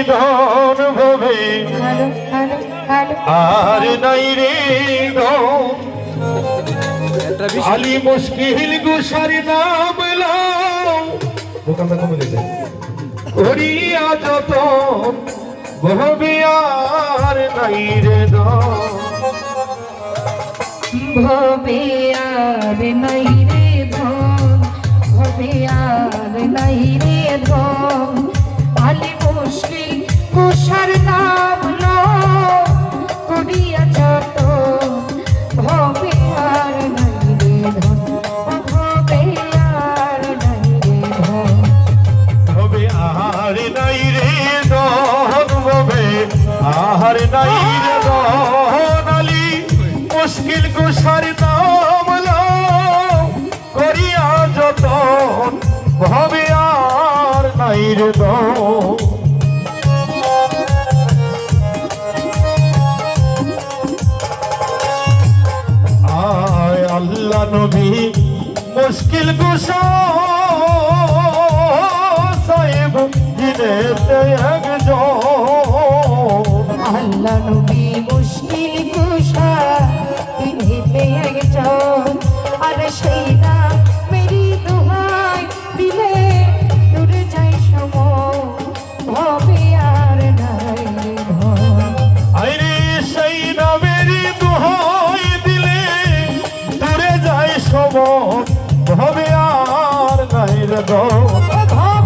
ধন ভবে আর নাই রে ধন আলী মুশকিল গুসার নাম লাও দোকানটা কমে গেছে করিয়া যতন ভবে আর নাই রে ধন ভবে আর নাই রে ধন ভবে আর নাই রে ধন আলী মুশকিল কুশার নাম লো করিয়া যতন ভবে আর নাই রে ধন ভবে আর নাই রে ধন ভবে আর নাই রে ধন ভবে আর নাই রে ধন আলী মুশকিল কুশার নাম লাও করিয়া যতন ভবে আর নাই রে ধন আয় আল্লাহ নবী মুশকিল কুশা সাহেব জিনেতে একজন আল্লাহ নবী মুশকিল কুশা তিনিতে একজন আর সেই না মেরি দোহাই দিলে দূরে যাই সময় ভবে আর নাই ধন আইরে সেই নামেরই দোহাই দিলে দূরে যায় সময় ভবে আর নাই রে ধন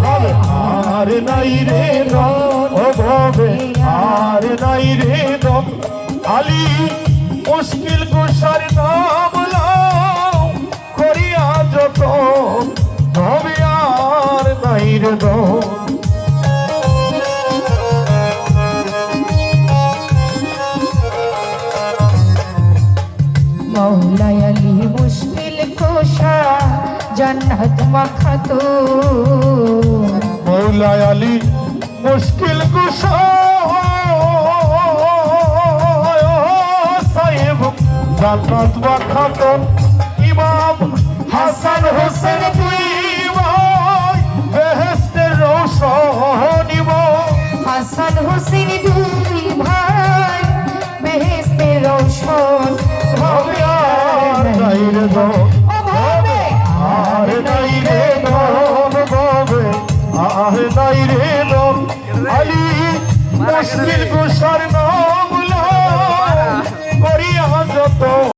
ভবে আর নাই রে ধন ও ভবে আর নাই রে ধন আলী মুশকিল কুশার নাম লাও করিয়া যতন ভবে আর নাই রে ধন মৌলাই আলী মুশকিল কুশা জান্নাত মাখাতো মৌলাই আলী মুশকিল কুশা সাহেব জান্নাত মাখাতন ইমাম হাসান হোসেন দুই ভাই বেহেশতের রৌশন হাসান হোসেন দুই ভাই বেহেশতে রোশন ভবে আর নাই রে ধন ও ভবে আর নাই রে ধন ভবে আর নাই রে ধন আলী মুশকিল কুশার নাম লাও করিয়া যত